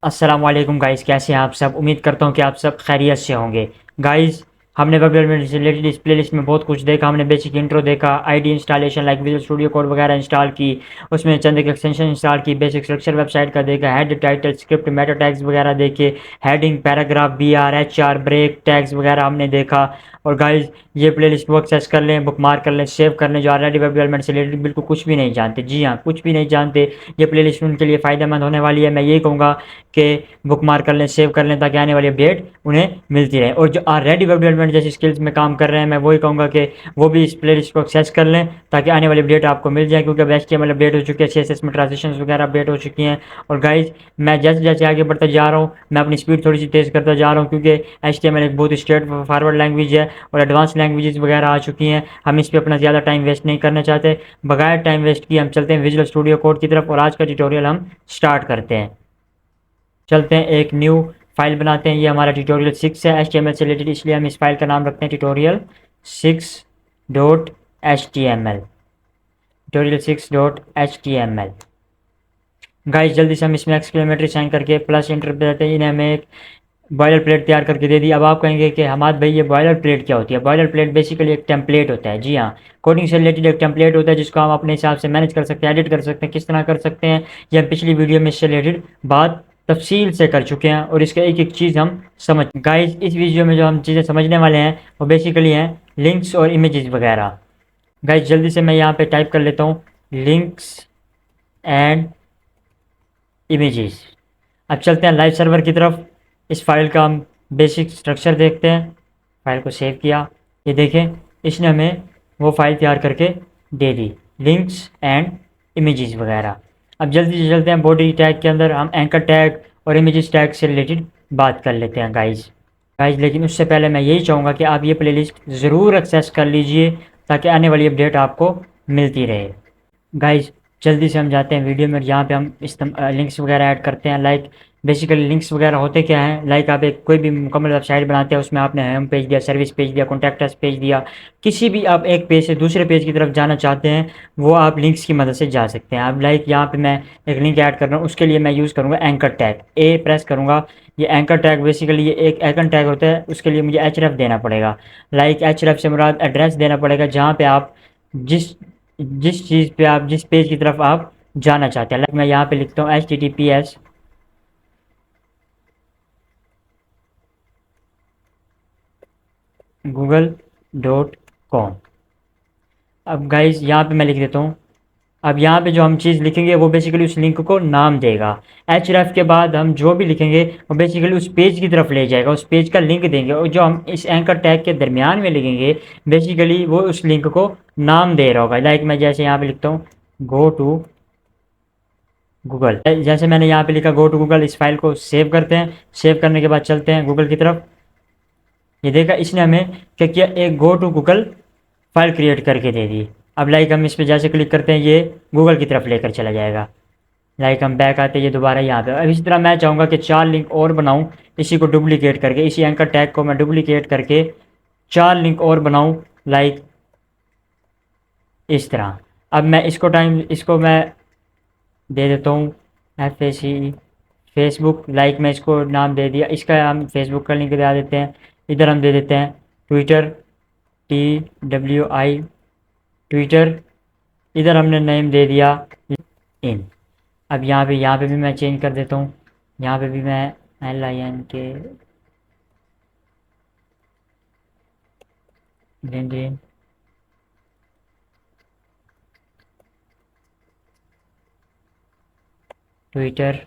अस्सलाम वालेकुम गाइस, कैसे हैं आप सब। उम्मीद करता हूँ कि आप सब खैरियत से होंगे। गाइस, हमने वेब डेवलपमेंट से रिलेटेड इस प्लेलिस्ट में बहुत कुछ देखा। हमने बेसिक इंट्रो देखा, IDE installation like Visual Studio Code वगैरह इंस्टॉल की, उसमें चंद एक एक्सटेंशन इंस्टॉल की, बेसिक स्ट्रक्चर वेबसाइट का देखा, head title script meta tags वगैरह देखे, heading paragraph B R H R break tags वगैरह हमने देखा। और गाइस, ये प्लेलिस्ट को एक्सेस कर लें, बुक मार्क कर लें, सेव कर लें जो ऑलरेडी वेब डेवलपमेंट से रिलेटेड बिल्कुल कुछ भी नहीं जानते। जी हाँ, कुछ भी नहीं जानते, ये प्लेलिस्ट उनके लिए फ़ायदेमंद होने वाली है। मैं यही कहूँगा कि बुक मार्क कर लें, सेव कर लें, ताकि आने वाली अपडेट उन्हें मिलती रहे। और जो ऑलरेडी वेब डेवलपमेंट जैसी स्किल्स में काम कर रहे हैं, मैं वही कहूँगा कि वो भी इस प्लेलिस्ट को एक्सेस कर लें, ताकि आने वाली अपडेट आपको मिल जाए। क्योंकि अब HTML अपडेट हो चुकी है, CSS में ट्रांजिशंस वगैरह अपडेट हो चुकी हैं। और गाइज, मैं जैसे जैसे आगे बढ़ता जा रहा हूँ, मैं अपनी स्पीड थोड़ी सी तेज़ करता जा रहा हूँ, क्योंकि HTML एक बहुत स्ट्रेट फॉरवर्ड लैंग्वेज है और एडवांस लैंग्वेजेस वगैरह आ चुकी हैं। हम इस पर अपना ज़्यादा टाइम वेस्ट नहीं करना चाहते। बगैर टाइम वेस्ट किए हम चलते हैं विजुअल स्टूडियो कोड की तरफ, और आज का ट्यूटोरियल हम स्टार्ट करते हैं। चलते हैं, एक न्यू फाइल बनाते हैं। ये हमारा ट्यूटोरियल 6 है HTML से रिलेटेड, इसलिए हम इस फाइल का नाम रखते हैं tutorial 6.html। Tutorial 6.html। Guys, जल्दी से हम इसमें एक्सक्लेमेटरी साइन करके प्लस इंटर पे देते हैं। इन्हें हमें एक बॉयलर प्लेट तैयार करके दे दी। अब आप कहेंगे कि हमाद भाई, ये बॉयलर प्लेट क्या होती है। बॉयलर प्लेट बेसिकली एक टेम्पलेट होता है। जी हाँ, कोडिंग से रिलेटेड एक टेम्पलेट होता है, जिसको हम अपने हिसाब से मैनेज कर सकते हैं, एडिट कर सकते हैं। किस तरह कर सकते हैं, ये हम पिछली वीडियो में इससे रिलेटेड बात तफसील से कर चुके हैं, और इसका एक एक चीज़ हम समझ। गाइस, इस वीडियो में जो हम चीज़ें समझने वाले हैं वो बेसिकली हैं लिंक्स और इमेजेस वगैरह। गाइस, जल्दी से मैं यहाँ पे टाइप कर लेता हूँ लिंक्स एंड इमेजेस। अब चलते हैं लाइव सर्वर की तरफ। इस फाइल का हम बेसिक स्ट्रक्चर देखते हैं। फाइल को सेव किया, ये देखें, इसने हमें वो फाइल तैयार करके दे दी, लिंक्स एंड इमेजेस वगैरह। अब जल्दी से चलते हैं बॉडी टैग के अंदर। हम एंकर टैग और इमेजेस टैग से रिलेटेड बात कर लेते हैं गाइज। लेकिन उससे पहले मैं यही चाहूँगा कि आप ये प्लेलिस्ट ज़रूर एक्सेस कर लीजिए, ताकि आने वाली अपडेट आपको मिलती रहे। गाइज, जल्दी से हम जाते हैं वीडियो में। यहाँ पे हम इस लिंक्स वगैरह ऐड करते हैं। लाइक बेसिकली लिंक्स वगैरह होते क्या हैं, लाइक आप एक कोई भी मुकम्मल वेबसाइट बनाते हैं, उसमें आपने होम पेज दिया, सर्विस पेज दिया, कॉन्टैक्ट अस पेज दिया, किसी भी आप एक पेज से दूसरे पेज की तरफ जाना चाहते हैं, वो आप लिंक्स की मदद से जा सकते हैं। अब लाइक यहाँ पे मैं एक लिंक ऐड कर रहा हूँ, उसके लिए मैं यूज़ करूँगा एंकर टैग। ए प्रेस करूँगा, ये एंकर टैग बेसिकली ये एक एंकर टैग होता है। उसके लिए मुझे href देना पड़ेगा। लाइक href से मुराद एड्रेस देना पड़ेगा, जहाँ पे आप जिस जिस चीज़ पे आप जिस पेज की तरफ आप जाना चाहते हैं। लाइक मैं यहाँ पे लिखता हूँ HTTPS google.com। अब गाइज, यहाँ पे मैं लिख देता हूँ। अब यहाँ पे जो हम चीज़ लिखेंगे वो बेसिकली उस लिंक को नाम देगा। href के बाद हम जो भी लिखेंगे वो बेसिकली उस पेज की तरफ ले जाएगा, उस पेज का लिंक देंगे। और जो हम इस एंकर टैग के दरमियान में लिखेंगे, बेसिकली वो उस लिंक को नाम दे रहा होगा। लाइक मैं जैसे यहाँ पे लिखता हूँ गो टू गूगल, जैसे मैंने यहाँ पे लिखा गो टू गूगल। इस फाइल को सेव करते हैं। सेव करने के बाद चलते हैं गूगल की तरफ। ये देखा, इसने हमें क्या किया, एक go to Google file create करके दे दी। अब लाइक हम इस पर जैसे क्लिक करते हैं, ये गूगल की तरफ लेकर चला जाएगा। लाइक हम बैक आते हैं, ये दोबारा यहाँ पे। अब इसी तरह मैं चाहूँगा कि 4 लिंक और बनाऊँ, इसी को डुप्लीकेट करके, इसी एंकर टैग को मैं डुप्लीकेट करके 4 लिंक और बनाऊँ, लाइक इस तरह। अब मैं इसको मैं दे देता हूँ FAC फेसबुक। लाइक मैं इसको नाम दे दिया, इसका हम फेसबुक का लिंक दे देते हैं। इधर हम दे देते हैं ट्विटर, TWI ट्विटर। इधर हमने नेम दे दिया इन। अब यहाँ पे भी मैं चेंज कर देता हूँ। यहाँ पे भी मैं LINK LinkedIn, Twitter,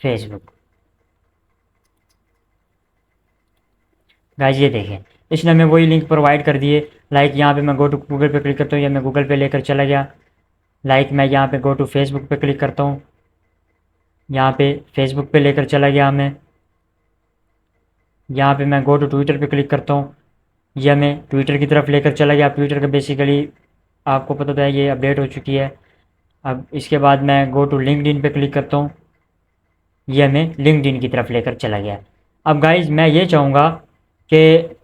Facebook. Guys, ये देखें, इसने हमें वही लिंक प्रोवाइड कर दिए। लाइक यहाँ पे मैं गो टू गूगल पे क्लिक करता हूँ, या मैं गूगल पे लेकर चला गया। लाइक मैं यहाँ पे गो टू फेसबुक पे क्लिक करता हूँ, यहाँ पे फेसबुक पे लेकर चला गया हमें। यहाँ पे मैं गो टू ट्विटर पे क्लिक करता हूँ, यह हमें ट्विटर की तरफ लेकर चला गया। ट्विटर का बेसिकली आपको पता था, ये अपडेट हो चुकी है। अब इसके बाद मैं गो टू लिंक्डइन पे क्लिक करता हूँ, ये हमें लिंक्डइन की तरफ लेकर चला गया। अब गाइज, कि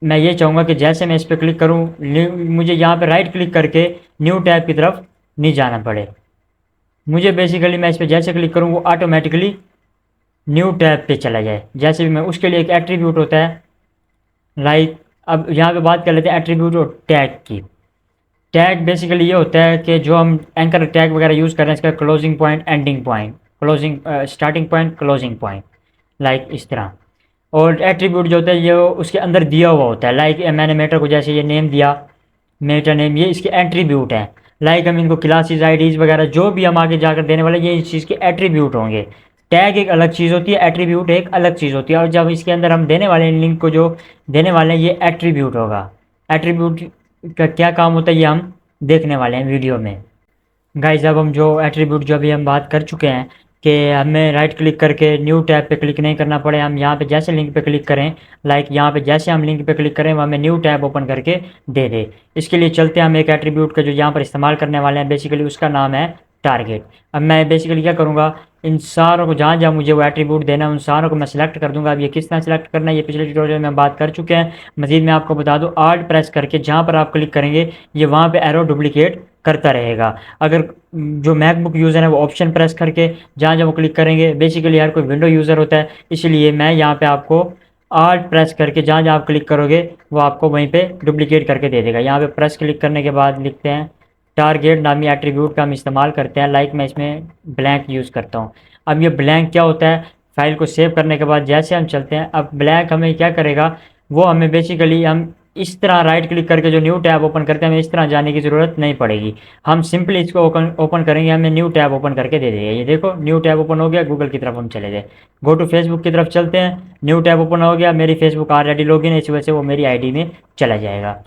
मैं ये चाहूँगा कि जैसे मैं इस पर क्लिक करूँ, मुझे यहाँ पे राइट क्लिक करके न्यू टैब की तरफ नहीं जाना पड़े। मुझे बेसिकली मैं इस पर जैसे क्लिक करूँ वो ऑटोमेटिकली न्यू टैब पे चला जाए। जैसे भी मैं उसके लिए एक एट्रीब्यूट होता है लाइक, अब यहाँ पे बात कर लेते हैं एट्रीब्यूट और टैग की। टैग बेसिकली ये होता है कि जो हम एंकर टैग वगैरह यूज़ कर रहे हैं इसका closing point, ending point, closing starting point, closing point, like इस तरह। और एट्रीब्यूट जो होता है ये उसके अंदर दिया हुआ होता है, लाइक मैंने मेटर को जैसे ये नेम दिया, मेटा नेम, ये इसके एट्रीब्यूट हैं। लाइक हम इनको क्लासेस आईडीज वगैरह जो भी हम आगे जाकर देने वाले ये इस चीज़ के एट्रीब्यूट होंगे। टैग एक अलग चीज़ होती है, एट्रीब्यूट एक अलग चीज़ होती है, और जब इसके अंदर हम देने वाले हैं लिंक को जो देने वाले हैं ये एट्रीब्यूट होगा। एट्रीब्यूट का क्या काम होता है ये हम देखने वाले हैं वीडियो में। गाइस अब हम जो एट्रीब्यूट जो अभी हम बात कर चुके हैं कि हमें राइट क्लिक करके न्यू टैब पे क्लिक नहीं करना पड़े, हम यहाँ पे जैसे लिंक पे क्लिक करें, लाइक यहाँ पे जैसे हम लिंक पे क्लिक करें वो हमें न्यू टैब ओपन करके दे दे। इसके लिए चलते हैं हम एक एट्रीब्यूट का जो यहाँ पर इस्तेमाल करने वाले हैं, बेसिकली उसका नाम है टारगेट। अब मैं बेसिकली क्या करूँगा, इन सारों को जहाँ जहाँ मुझे वो एट्रीब्यूट देना है उन सारों को मैं सिलेक्ट कर दूंगा। अब ये किस तरह सेलेक्ट करना है ये पिछले ट्यूटोरियल में बात कर चुके हैं। मजीद मैं आपको बता दूँ, आल्ट प्रेस करके जहाँ पर आप क्लिक करेंगे ये वहाँ पे एरो डुप्लीकेट करता रहेगा। अगर जो मैकबुक यूज़र है वो ऑप्शन प्रेस करके जहाँ जहाँ वो क्लिक करेंगे, बेसिकली हर कोई विंडो यूज़र होता है इसलिए मैं यहाँ पे आपको आल्ट प्रेस करके जहाँ जहाँ आप क्लिक करोगे वो आपको वहीं पे डुप्लीकेट करके दे देगा। यहाँ पे प्रेस क्लिक करने के बाद लिखते हैं टारगेट नामी एट्रीब्यूट का हम इस्तेमाल करते हैं, लाइक मैं इसमें ब्लैंक यूज़ करता हूँ। अब ये ब्लैंक क्या होता है, फाइल को सेव करने के बाद जैसे हम चलते हैं, अब ब्लैंक हमें क्या करेगा, वो हमें बेसिकली हम इस तरह राइट क्लिक करके जो न्यू टैब ओपन करते हैं हमें इस तरह जाने की ज़रूरत नहीं पड़ेगी। हम सिंपली इसको ओपन करेंगे, हमें न्यू टैब ओपन करके दे देगा। ये देखो न्यू टैब ओपन हो गया, गूगल की तरफ हम चले गए। गो टू फेसबुक की तरफ चलते हैं, न्यू टैब ओपन हो गया, मेरी फेसबुक ऑलरेडी लॉगिन है इस वजह से वो मेरी आईडी में चला जाएगा।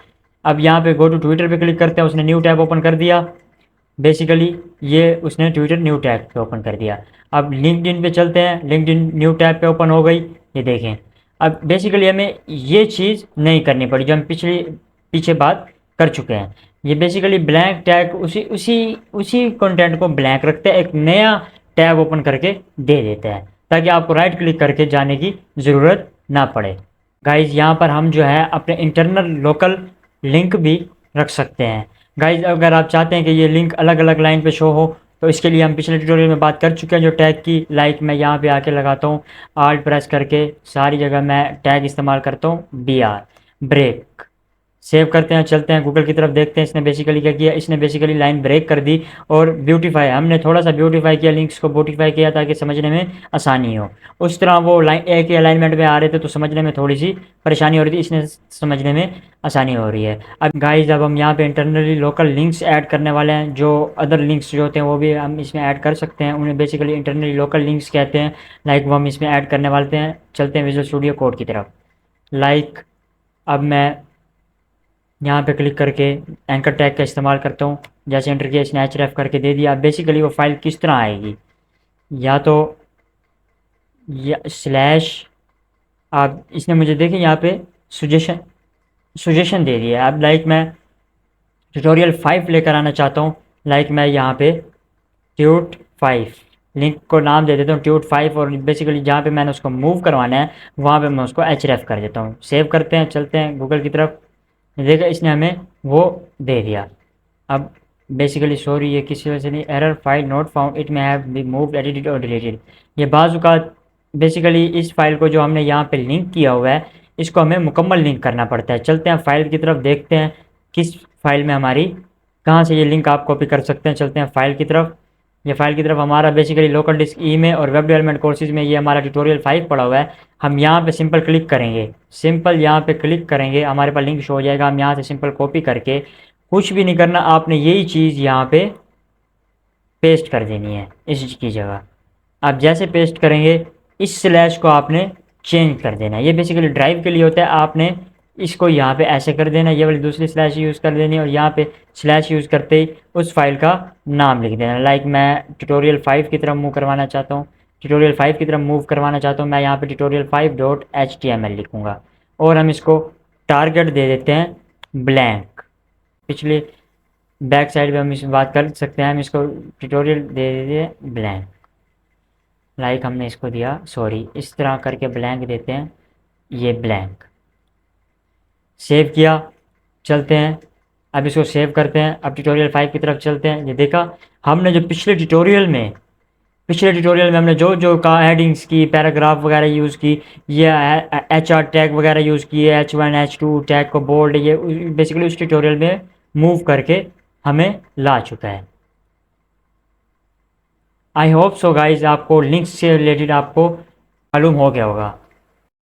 अब यहाँ पे गो टू ट्विटर पे क्लिक करते हैं, उसने न्यू टैब ओपन कर दिया, बेसिकली ये उसने ट्विटर न्यू टैब पे ओपन कर दिया। अब लिंक्डइन पे चलते हैं, लिंक्डइन न्यू टैब पे ओपन हो गई, ये देखें। अब बेसिकली हमें ये चीज़ नहीं करनी पड़ी जो हम पीछे बात कर चुके हैं। ये बेसिकली ब्लैंक टैग उसी उसी उसी कंटेंट को ब्लैंक रखते हैं, एक नया टैब ओपन करके दे देता है ताकि आपको राइट क्लिक करके जाने की ज़रूरत ना पड़े। गाइज यहाँ पर हम जो है अपने इंटरनल लोकल लिंक भी रख सकते हैं। गाइज अगर आप चाहते हैं कि ये लिंक अलग अलग लाइन पे शो हो तो इसके लिए हम पिछले ट्यूटोरियल में बात कर चुके हैं जो टैग की, लाइक मैं यहाँ पे आके लगाता हूँ आल्ट प्रेस करके सारी जगह मैं टैग इस्तेमाल करता हूँ BR ब्रेक। सेव करते हैं, चलते हैं गूगल की तरफ, देखते हैं इसने बेसिकली क्या किया। इसने बेसिकली लाइन ब्रेक कर दी और ब्यूटीफाई, हमने थोड़ा सा ब्यूटीफाई किया, लिंक्स को ब्यूटीफाई किया ताकि समझने में आसानी हो। उस तरह वो लाइन एक ही अलाइनमेंट में आ रहे थे तो समझने में थोड़ी सी परेशानी हो रही थी, इसने समझने में आसानी हो रही है। अब गाइज अब हम यहाँ पे इंटरनली लोकल लिंक्स ऐड करने वाले हैं, जो अदर लिंक्स जो होते हैं वो भी हम इसमें ऐड कर सकते हैं, उन्हें बेसिकली इंटरनली लोकल लिंक्स कहते हैं। लाइक वो हम इसमें ऐड करने वाले हैं। चलते हैं विजुअल स्टूडियो कोड की तरफ। लाइक अब मैं यहाँ पे क्लिक करके एंकर टैग का इस्तेमाल करता हूँ, जैसे एंटर किया इसने href करके दे दिया। बेसिकली वो फाइल किस तरह आएगी, या तो या स्लैश, आप इसने मुझे देखें यहाँ पे सुजेशन दे दिया है। अब लाइक मैं ट्यूटोरियल 5 लेकर आना चाहता हूँ, लाइक मैं यहाँ पे ट्यूट 5 लिंक को नाम दे देता हूँ ट्यूट 5, और बेसिकली जहाँ पे मैंने उसको मूव करवाना है वहाँ पे मैं उसको href कर देता हूँ। सेव करते हैं, चलते हैं गूगल की तरफ, देखा इसने हमें वो दे दिया। अब बेसिकली सॉरी ये किसी वजह से नहीं, error file not found, it में हैव बी मूव्ड एडिटेड और डिलीटेड। ये बाजू का बेसिकली इस फाइल को जो हमने यहाँ पे लिंक किया हुआ है इसको हमें मुकम्मल लिंक करना पड़ता है। चलते हैं फाइल की तरफ, देखते हैं किस फाइल में हमारी कहाँ से ये लिंक आप कॉपी कर सकते हैं। चलते हैं फाइल की तरफ, ये फाइल की तरफ हमारा बेसिकली लोकल डिस्क ई में और वेब डेवलपमेंट कोर्सेज में ये हमारा ट्यूटोरियल 5 पड़ा हुआ है। हम यहाँ पे सिंपल क्लिक करेंगे, सिंपल यहाँ पे क्लिक करेंगे हमारे पास लिंक शो हो जाएगा। हम यहाँ से सिंपल कॉपी करके, कुछ भी नहीं करना, आपने यही चीज़ यहाँ पे पेस्ट कर देनी है इसकी जगह। आप जैसे पेस्ट करेंगे इस स्लैश को आपने चेंज कर देना है, ये बेसिकली ड्राइव के लिए होता है। आपने इसको यहाँ पे ऐसे कर देना, ये वाली दूसरी स्लैश यूज़ कर देनी है और यहाँ पे स्लैश यूज़ करते ही उस फाइल का नाम लिख देना। लाइक मैं ट्यूटोरियल 5 की तरफ मूव करवाना चाहता हूँ, ट्यूटोरियल 5 की तरफ मूव करवाना चाहता हूँ, मैं यहाँ पे ट्यूटोरियल 5.html लिखूँगा और हम इसको टारगेट दे देते हैं ब्लैंक। पिछले बैक साइड पे हम इस बात कर सकते हैं, हम इसको ट्यूटोरियल दे देते ब्लैंक, लाइक हमने इसको दिया, सॉरी इस तरह करके ब्लैंक देते हैं, ये ब्लैंक। सेव किया, चलते हैं अब इसको सेव करते हैं। अब ट्यूटोरियल 5 की तरफ चलते हैं। ये देखा हमने जो पिछले ट्यूटोरियल में हमने जो जो का हेडिंग्स की, पैराग्राफ वगैरह यूज़ की, ये एच आर टैग वगैरह यूज़ किए, H1 H2 टैग को बोल्ड, ये बेसिकली उस ट्यूटोरियल में मूव करके हमें ला चुका है। आई होप सो गाइज आपको लिंक्स से रिलेटेड आपको मालूम हो गया होगा।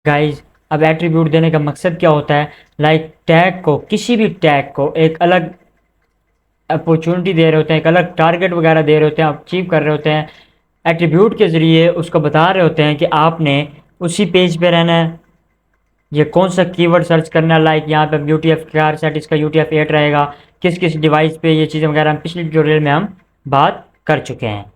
गाइज अब एट्रीब्यूट देने का मकसद क्या होता है, लाइक टैग को, किसी भी टैग को एक अलग अपॉर्चुनिटी दे रहे होते हैं, एक अलग टारगेट वगैरह दे रहे होते हैं, अचीव कर रहे होते हैं। एट्रीब्यूट के ज़रिए उसको बता रहे होते हैं कि आपने उसी पेज पे रहना है, ये कौन सा कीवर्ड सर्च करना है। लाइक यहाँ पे UTF 4 सेट, इसका UTF 8 रहेगा, किस किस डिवाइस पे, ये चीज़ें वगैरह हम पिछले ट्यूटोरियल में हम बात कर चुके हैं।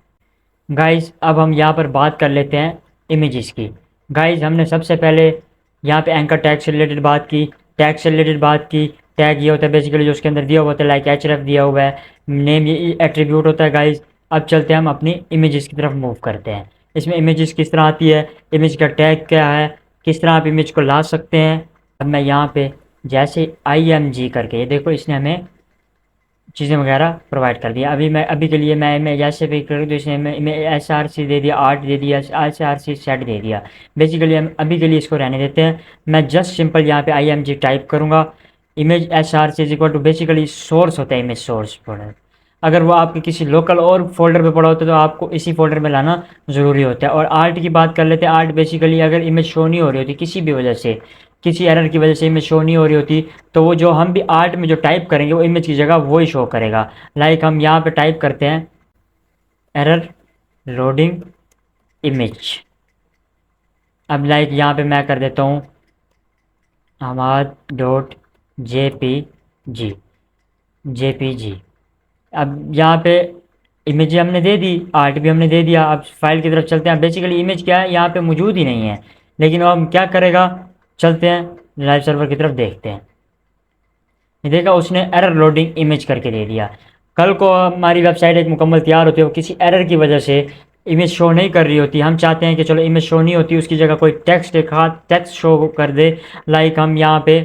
गाइज अब हम यहाँ पर बात कर लेते हैं इमेजेस की। गाइज हमने सबसे पहले यहाँ पे एंकर टैग से रिलेटेड बात की, टैग से रिलेटेड बात की। टैग ये होता है बेसिकली जो उसके अंदर दिया हुआ होता है, लाइक href दिया हुआ है, नेम ये एट्रीब्यूट होता है। गाइज अब चलते हैं हम अपनी इमेजेस की तरफ मूव करते हैं। इसमें इमेजेस किस तरह आती है, इमेज का टैग क्या है, किस तरह आप इमेज को ला सकते हैं। अब मैं यहाँ पे जैसे IMG करके, ये देखो इसने हमें चीज़ें वगैरह प्रोवाइड कर दिया। अभी के लिए मैं जैसे भी कर दूँ, इसने मैं SRC दे दिया, आर्ट दे दिया, SRC सेट दे दिया। बेसिकली हम अभी के लिए इसको रहने देते हैं। मैं जस्ट सिंपल यहाँ पे IMG टाइप करूँगा। Image SRC is equal to, basically source होता है इमेज सोर्स फोल्डर। अगर वो आपके किसी लोकल और फोल्डर पे पड़ा होता है तो आपको इसी फोल्डर में लाना ज़रूरी होता है। और आर्ट की बात कर लेते हैं। आर्ट बेसिकली अगर इमेज शो नहीं हो रही होती किसी भी वजह से, किसी एरर की वजह से इमेज शो नहीं हो रही होती, तो वो जो हम भी आर्ट में जो टाइप करेंगे वो इमेज की जगह वो ही शो करेगा। लाइक हम यहाँ पे टाइप करते हैं एरर लोडिंग इमेज। अब लाइक यहाँ पे मैं कर देता हूँ hamad.jpg। अब यहाँ पे इमेज हमने दे दी, आर्ट भी हमने दे दिया। अब फाइल की तरफ चलते हैं। बेसिकली इमेज क्या है, यहाँ पे मौजूद ही नहीं है, लेकिन अब हम क्या करेगा, चलते हैं लाइव सर्वर की तरफ, देखते हैं। ये देखा उसने एरर लोडिंग इमेज करके दे दिया। कल को हमारी वेबसाइट एक मुकम्मल तैयार होती है, वो किसी एरर की वजह से इमेज शो नहीं कर रही होती, हम चाहते हैं कि चलो इमेज शो नहीं होती, उसकी जगह कोई टेक्स्ट, एक हाथ टेक्स्ट शो कर दे। लाइक हम यहाँ पे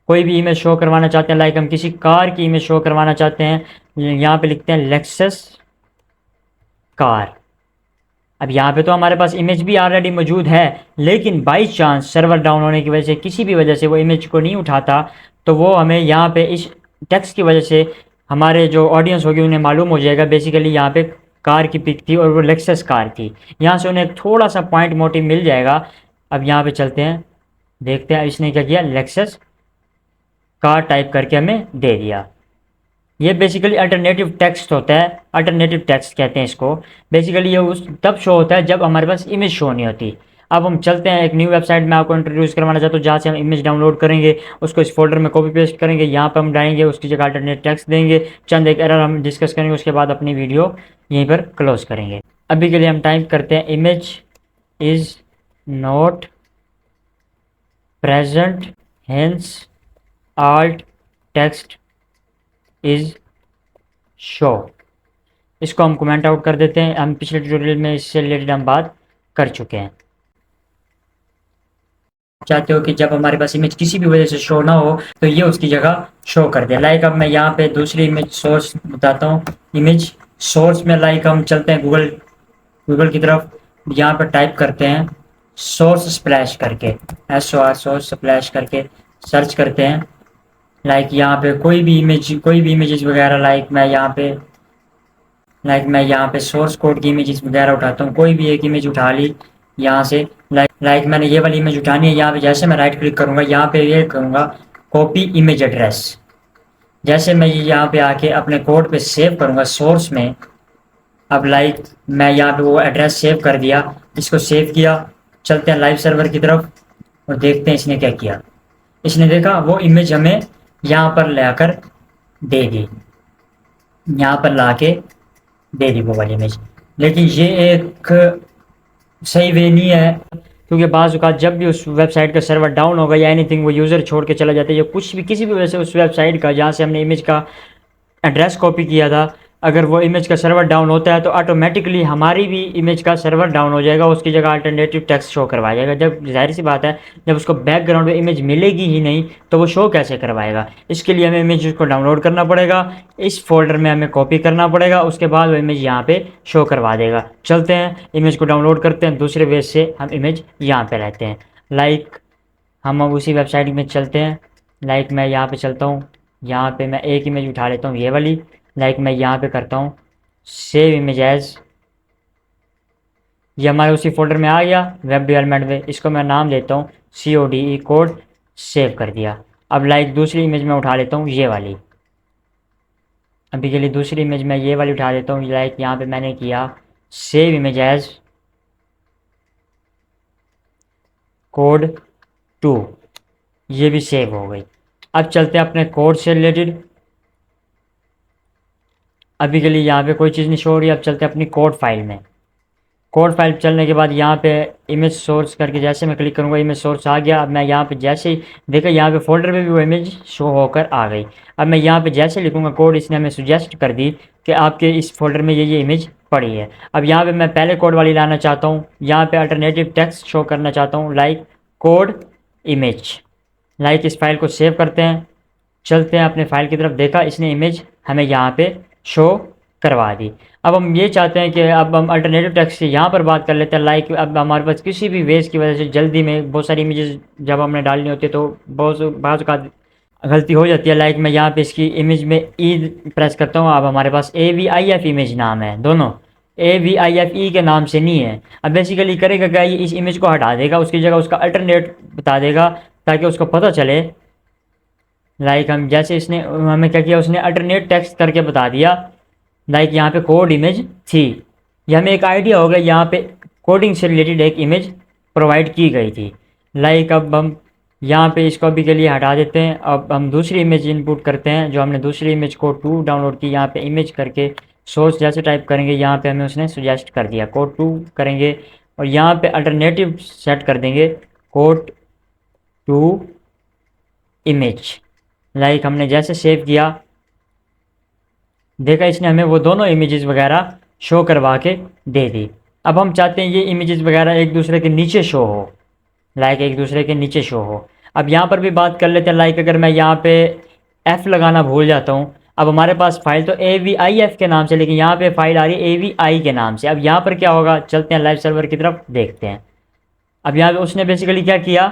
कोई भी इमेज शो करवाना चाहते हैं, लाइक हम किसी कार की इमेज शो करवाना चाहते हैं, यहाँ पे लिखते हैं लेक्सस कार। अब यहाँ पे तो हमारे पास इमेज भी ऑलरेडी मौजूद है, लेकिन बाई चांस सर्वर डाउन होने की वजह से, किसी भी वजह से वो इमेज को नहीं उठाता, तो वो हमें यहाँ पे इस टेक्स्ट की वजह से हमारे जो ऑडियंस होगी उन्हें मालूम हो जाएगा बेसिकली यहाँ पे कार की पिक थी और वो लेक्सस कार थी। यहाँ से उन्हें थोड़ा सा पॉइंट मोटिव मिल जाएगा। अब यहाँ पे चलते हैं, देखते हैं इसने क्या किया, लेक्सस कार टाइप करके हमें दे दिया। ये बेसिकली अल्टरनेटिव टेक्स्ट होता है, अल्टरनेटिव टेक्स्ट कहते हैं इसको। बेसिकली ये उस तब शो होता है जब हमारे पास इमेज शो नहीं होती। अब हम चलते हैं एक न्यू वेबसाइट में आपको इंट्रोड्यूस करवाना चाहता हूँ, जहाँ से हम इमेज डाउनलोड करेंगे, उसको इस फोल्डर में कॉपी पेस्ट करेंगे, यहाँ पर हम डालेंगे, उसकी जगह अल्टरनेट टेक्स्ट देंगे, चंद एक एरर हम डिस्कस करेंगे, उसके बाद अपनी वीडियो यहीं पर क्लोज करेंगे। अभी के लिए हम टाइप करते हैं image is not present hence alt text is show. इसको हम कमेंट आउट कर देते हैं। हम पिछले ट्यूटोरियल में इससे रिलेटेड हम बात कर चुके हैं। चाहते हो कि जब हमारे पास इमेज किसी भी वजह से शो ना हो तो ये उसकी जगह शो कर दे। लाइक अब मैं यहाँ पे दूसरी इमेज सोर्स बताता हूँ। इमेज सोर्स में लाइक हम चलते हैं गूगल की तरफ, यहाँ पर टाइप करते हैं सोर्स स्प्लैश करके, SOR सोर्स स्प्लैश करके सर्च करते हैं। लाइक यहाँ पे कोई भी इमेजेस वगैरह, लाइक मैं यहाँ पे सोर्स कोड की इमेजेस वगैरह उठाता हूँ। कोई भी एक इमेज उठा ली यहाँ से, लाइक मैंने ये वाली इमेज उठानी है। यहाँ पे जैसे मैं राइट क्लिक करूँगा, यहाँ पे ये करूँगा कॉपी इमेज एड्रेस। जैसे मैं यहाँ पे आके अपने कोड पे सेव करूँगा सोर्स में, अब लाइक मैं यहाँ पे वो एड्रेस सेव कर दिया, इसको सेव किया। चलते हैं लाइव सर्वर की तरफ और देखते हैं इसने क्या किया। इसने देखा वो इमेज हमें यहाँ पर लाकर दे दी, यहाँ पर ला के दे दी वो वाली इमेज। लेकिन ये एक सही वे नहीं है, क्योंकि बाज़ औक़ात जब भी उस वेबसाइट का सर्वर डाउन होगा या एनीथिंग, वो यूज़र छोड़ के चला जाता है या कुछ भी किसी भी वजह से उस वेबसाइट का जहाँ से हमने इमेज का एड्रेस कॉपी किया था, अगर वो इमेज का सर्वर डाउन होता है तो ऑटोमेटिकली हमारी भी इमेज का सर्वर डाउन हो जाएगा, उसकी जगह अल्टरनेटिव टेक्स्ट शो करवाया जाएगा। जब जाहिर सी बात है, जब उसको बैकग्राउंड में इमेज मिलेगी ही नहीं तो वो शो कैसे करवाएगा। इसके लिए हमें इमेज को डाउनलोड करना पड़ेगा, इस फोल्डर में हमें कॉपी करना पड़ेगा, उसके बाद वो इमेज यहाँ पे शो करवा देगा। चलते हैं इमेज को डाउनलोड करते हैं, दूसरे वे से हम इमेज यहाँ पे रहते हैं। लाइक हम अब उसी वेबसाइट में चलते हैं। लाइक मैं यहाँ पे चलता हूँ, यहाँ पे मैं एक इमेज उठा लेता हूँ, ये वाली। लाइक मैं यहाँ पे करता हूँ सेव इमेज एज, ये हमारे उसी फोल्डर में आ गया वेब डेवलपमेंट में। इसको मैं नाम देता हूँ CODE कोड, सेव कर दिया। अब लाइक दूसरी इमेज में उठा लेता हूँ ये वाली, अभी के लिए दूसरी इमेज में ये वाली उठा लेता हूँ। लाइक यहाँ पे मैंने किया सेव इमेज एज कोड 2, ये भी सेव हो गई। अब चलते हैं अपने कोड से रिलेटेड, अभी के लिए यहाँ पे कोई चीज़ नहीं शो हो रही। अब चलते हैं अपनी कोड फाइल में। कोड फाइल चलने के बाद यहाँ पे इमेज सोर्स करके जैसे मैं क्लिक करूँगा इमेज सोर्स आ गया। अब मैं यहाँ पे जैसे ही देखा यहाँ पे फोल्डर में भी वो इमेज शो होकर आ गई। अब मैं यहाँ पे जैसे लिखूँगा कोड, इसने हमें सुजेस्ट कर दी कि आपके इस फोल्डर में ये इमेज पड़ी है। अब यहाँ पे मैं पहले कोड वाली लाना चाहता हूँ, यहाँ पे अल्टरनेटिव टेक्स्ट शो करना चाहता हूँ, लाइक कोड इमेज। लाइक इस फाइल को सेव करते हैं, चलते हैं अपने फाइल की तरफ। देखा इसने इमेज हमें यहाँ पे शो करवा दी। अब हम ये चाहते हैं कि अब हम अल्टरनेटिव टेक्स्ट से यहाँ पर बात कर लेते हैं। लाइक अब हमारे पास किसी भी वेज की वजह से जल्दी में बहुत सारी इमेजेस जब हमने डालनी होती है तो बहुत का गलती हो जाती है। लाइक मैं यहाँ पे इसकी इमेज में ई प्रेस करता हूँ। अब हमारे पास AVIF इमेज नाम है, दोनों AVIFE के नाम से नहीं है। अब बेसिकली करेगा क्या, ये इस इमेज को हटा देगा, उसकी जगह उसका अल्टरनेट बता देगा ताकि उसको पता चले। लाइक हम जैसे इसने हमें क्या किया, उसने अल्टरनेट टेक्स्ट करके बता दिया। लाइक यहाँ पे कोड इमेज थी, ये हमें एक आइडिया हो गया यहाँ पे कोडिंग से रिलेटेड एक इमेज प्रोवाइड की गई थी। लाइक अब हम यहाँ पे इसको अभी के लिए हटा देते हैं। अब हम दूसरी इमेज इनपुट करते हैं, जो हमने दूसरी इमेज कोड 2 डाउनलोड की। यहाँ पे इमेज करके सोर्स जैसे टाइप करेंगे, यहाँ पे हमें उसने सुजेस्ट कर दिया कोड 2 करेंगे और यहाँ पे अल्टरनेटिव सेट कर देंगे कोड 2 इमेज। लाइक हमने जैसे सेव किया, देखा इसने हमें वो दोनों इमेजेस वगैरह शो करवा के दे दी। अब हम चाहते हैं ये इमेजेस वगैरह एक दूसरे के नीचे शो हो, लाइक एक दूसरे के नीचे शो हो। अब यहाँ पर भी बात कर लेते हैं। लाइक अगर मैं यहाँ पे F लगाना भूल जाता हूँ, अब हमारे पास फाइल तो AVIF के नाम से, लेकिन यहाँ पे फाइल आ रही है AVI के नाम से। अब यहाँ पर क्या होगा, चलते हैं लाइव सर्वर की तरफ देखते हैं। अब यहाँ पे उसने बेसिकली क्या किया,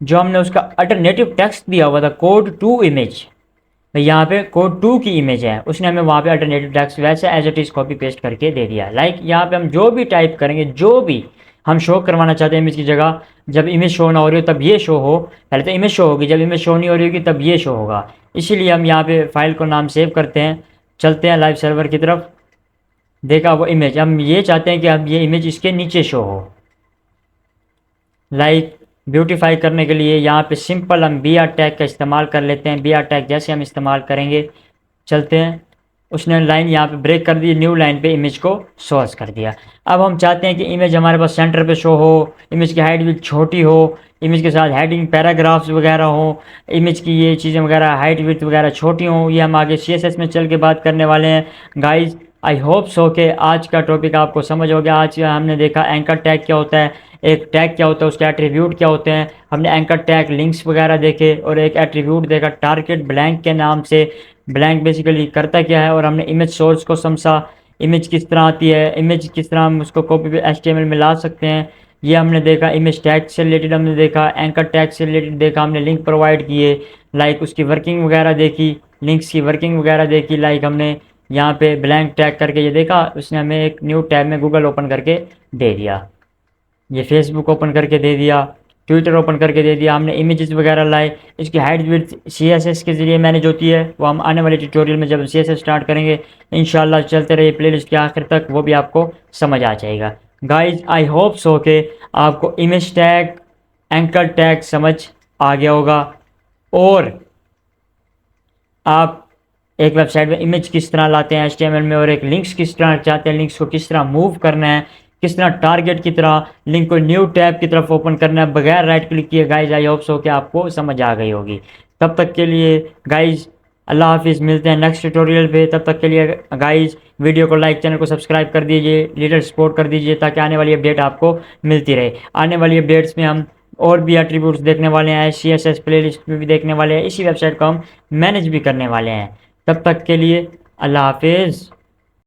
जो हमने उसका अल्टरनेटिव टेक्स्ट दिया हुआ था कोड 2 इमेज, यहाँ पे कोड 2 की इमेज है, उसने हमें वहाँ पे अल्टरनेटिव टेक्स्ट वैसे as it is copy paste करके दे दिया। लाइक यहाँ पे हम जो भी टाइप करेंगे, जो भी हम शो करवाना चाहते हैं इमेज की जगह, जब इमेज शो ना हो रही हो तब ये शो हो, पहले तो इमेज शो होगी, जब इमेज शो नहीं हो रही होगी तब ये शो होगा। इसीलिए हम यहाँ पे फाइल को नाम सेव करते हैं, चलते हैं लाइव सर्वर की तरफ। देखा वो इमेज, हम ये चाहते हैं कि अब ये इमेज इसके नीचे शो हो। लाइक ब्यूटीफाई करने के लिए यहाँ पे सिंपल हम BR टैग का इस्तेमाल कर लेते हैं। BR टैग जैसे हम इस्तेमाल करेंगे, चलते हैं, उसने लाइन यहाँ पे ब्रेक कर दी, न्यू लाइन पे इमेज को सोर्स कर दिया। अब हम चाहते हैं कि इमेज हमारे पास सेंटर पे शो हो, इमेज की हाइट भी छोटी हो, इमेज के साथ हेडिंग पैराग्राफ्स वगैरह हो, इमेज की ये चीज़ें वगैरह हाइट विड्थ वगैरह छोटी हों। ये हम आगे CSS में चल के बात करने वाले हैं। गाइज आई होप सो कि आज का टॉपिक आपको समझ हो गया। आज हमने देखा एंकर टैग क्या होता है, एक टैग क्या होता है, उसके एट्रीब्यूट क्या होते हैं, हमने एंकर टैग लिंक्स वगैरह देखे, और एक एट्रीब्यूट देखा टारगेट ब्लैंक के नाम से। ब्लैंक बेसिकली करता क्या है, और हमने इमेज सोर्स को समझा, इमेज किस तरह आती है, इमेज किस तरह हम उसको कॉपी पे HTML में ला सकते हैं, ये हमने देखा। इमेज टैग से रिलेटेड हमने देखा, एंकर टैग से रिलेटेड देखा, हमने लिंक प्रोवाइड किए, लाइक उसकी वर्किंग वगैरह देखी, लिंक्स की वर्किंग वगैरह देखी। लाइक हमने यहाँ पे ब्लैंक टैग करके ये देखा, उसने हमें एक न्यू टैब में गूगल ओपन करके दे दिया, ये फेसबुक ओपन करके दे दिया, ट्विटर ओपन करके दे दिया। हमने इमेजेस वगैरह लाए, इसकी हाइट विड्थ CSS के ज़रिए मैनेज होती है, वो हम आने वाले ट्यूटोरियल में जब CSS स्टार्ट करेंगे इंशाल्लाह चलते रहिए प्लेलिस्ट के आखिर तक, वो भी आपको समझ आ जाएगा। गाइज आई होप सो के आपको इमेज टैग, एंकर टैग समझ आ गया होगा, और आप एक वेबसाइट में इमेज किस तरह लाते हैं HTML में, और एक लिंक्स किस तरह चाहते हैं, लिंक्स को किस तरह मूव करना है, किस तरह टारगेट की तरह लिंक को न्यू टैब की तरफ ओपन करना है बगैर राइट क्लिक किए। गाइज आई होप सो कि आपको समझ आ गई होगी। तब तक के लिए गाइज अल्लाह हाफिज़, मिलते हैं नेक्स्ट ट्यूटोरियल पे। तब तक के लिए गाइज वीडियो को लाइक, चैनल को सब्सक्राइब कर दीजिए, लिटिल सपोर्ट कर दीजिए ताकि आने वाली अपडेट आपको मिलती रहे। आने वाली अपडेट्स में हम और भी एट्रीब्यूट्स देखने वाले हैं, CSS प्लेलिस्ट में भी देखने वाले हैं, इसी वेबसाइट को हम मैनेज भी करने वाले हैं। तब तक के लिए अल्लाह हाफिज़।